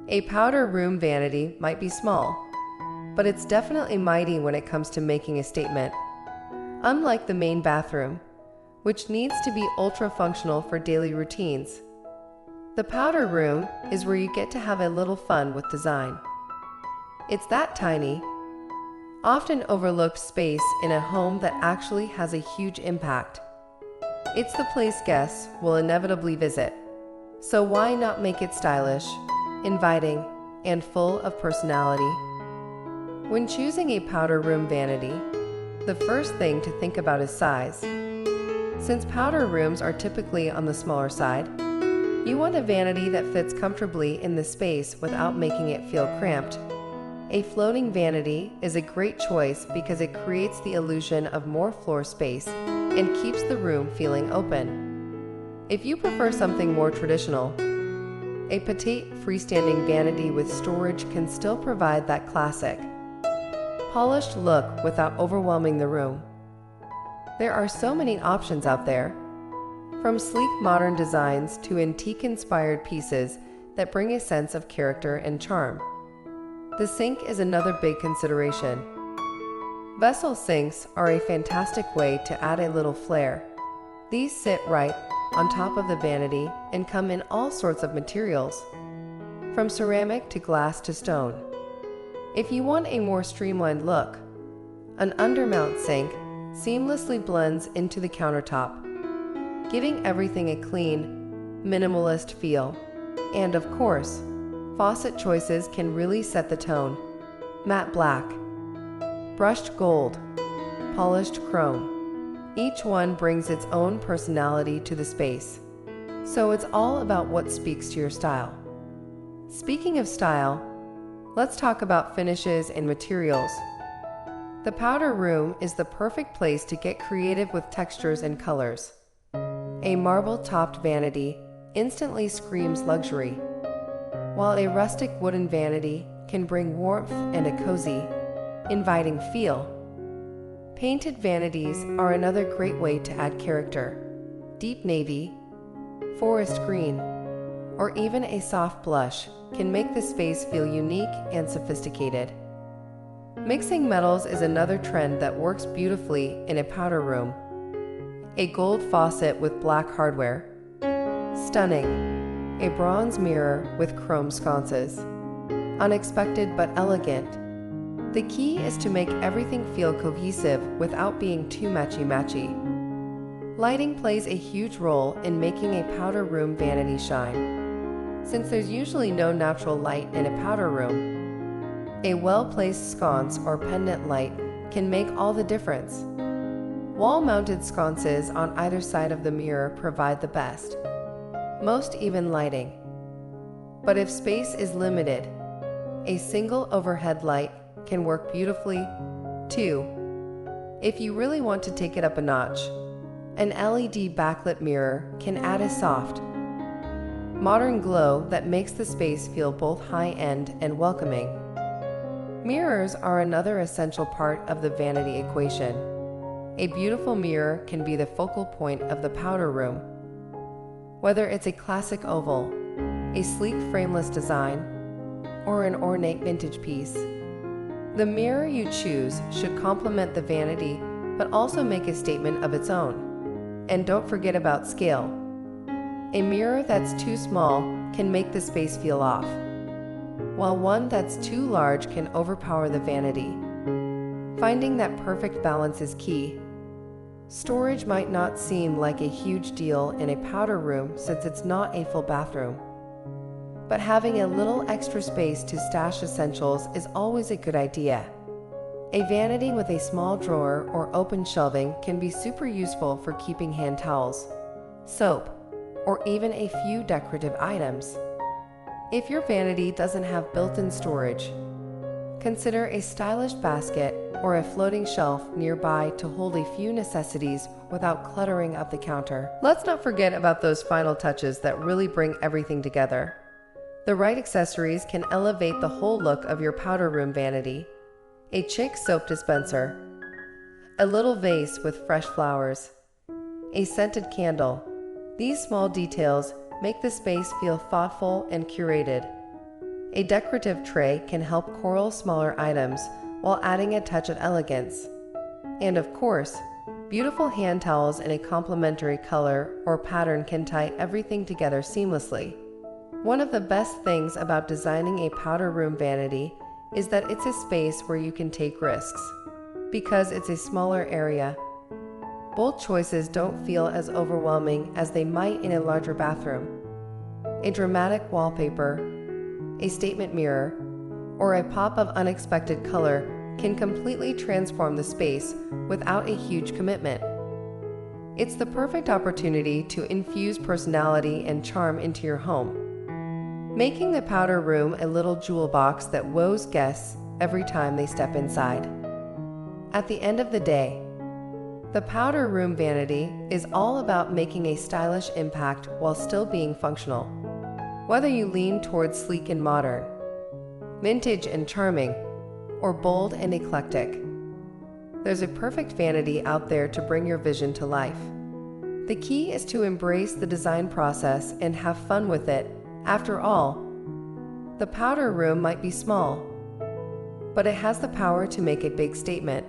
A powder room vanity might be small, but it's definitely mighty when it comes to making a statement. Unlike the main bathroom, which needs to be ultra-functional for daily routines, the powder room is where you get to have a little fun with design. It's that tiny, often overlooked space in a home that actually has a huge impact. It's the place guests will inevitably visit, so why not make it stylish, inviting, and full of personality? When choosing a powder room vanity, the first thing to think about is size. Since powder rooms are typically on the smaller side, you want a vanity that fits comfortably in the space without making it feel cramped. A floating vanity is a great choice because it creates the illusion of more floor space and keeps the room feeling open. If you prefer something more traditional, a petite freestanding vanity with storage can still provide that classic, polished look without overwhelming the room. There are so many options out there, from sleek modern designs to antique-inspired pieces that bring a sense of character and charm. The sink is another big consideration. Vessel sinks are a fantastic way to add a little flair. These sit right on top of the vanity and come in all sorts of materials, from ceramic to glass to stone. If you want a more streamlined look, an undermount sink seamlessly blends into the countertop, giving everything a clean, minimalist feel. And of course, faucet choices can really set the tone. Matte black, brushed gold, polished chrome. Each one brings its own personality to the space. So it's all about what speaks to your style. Speaking of style, let's talk about finishes and materials. The powder room is the perfect place to get creative with textures and colors. A marble-topped vanity instantly screams luxury, while a rustic wooden vanity can bring warmth and a cozy, inviting feel. Painted vanities are another great way to add character. Deep navy, forest green, or even a soft blush can make the space feel unique and sophisticated. Mixing metals is another trend that works beautifully in a powder room. A gold faucet with black hardware. Stunning. A bronze mirror with chrome sconces. Unexpected but elegant. The key is to make everything feel cohesive without being too matchy-matchy. Lighting plays a huge role in making a powder room vanity shine. Since there's usually no natural light in a powder room, a well-placed sconce or pendant light can make all the difference. Wall-mounted sconces on either side of the mirror provide the best, most even lighting. But if space is limited, a single overhead light can work beautifully, too. If you really want to take it up a notch, an LED backlit mirror can add a soft, modern glow that makes the space feel both high-end and welcoming. Mirrors are another essential part of the vanity equation. A beautiful mirror can be the focal point of the powder room. Whether it's a classic oval, a sleek frameless design, or an ornate vintage piece, the mirror you choose should complement the vanity but also make a statement of its own. And don't forget about scale. A mirror that's too small can make the space feel off, while one that's too large can overpower the vanity. Finding that perfect balance is key. Storage might not seem like a huge deal in a powder room since it's not a full bathroom, but having a little extra space to stash essentials is always a good idea. A vanity with a small drawer or open shelving can be super useful for keeping hand towels, soap, or even a few decorative items. If your vanity doesn't have built-in storage, consider a stylish basket or a floating shelf nearby to hold a few necessities without cluttering up the counter. Let's not forget about those final touches that really bring everything together. The right accessories can elevate the whole look of your powder room vanity. A chic soap dispenser, a little vase with fresh flowers, a scented candle. These small details make the space feel thoughtful and curated. A decorative tray can help coral smaller items while adding a touch of elegance. And of course, beautiful hand towels in a complementary color or pattern can tie everything together seamlessly. One of the best things about designing a powder room vanity is that it's a space where you can take risks. Because it's a smaller area, bold choices don't feel as overwhelming as they might in a larger bathroom. A dramatic wallpaper, a statement mirror, or a pop of unexpected color can completely transform the space without a huge commitment. It's the perfect opportunity to infuse personality and charm into your home, making the powder room a little jewel box that wows guests every time they step inside. At the end of the day, the powder room vanity is all about making a stylish impact while still being functional. Whether you lean towards sleek and modern, vintage and charming, or bold and eclectic, there's a perfect vanity out there to bring your vision to life. The key is to embrace the design process and have fun with it. After all, the powder room might be small, but it has the power to make a big statement.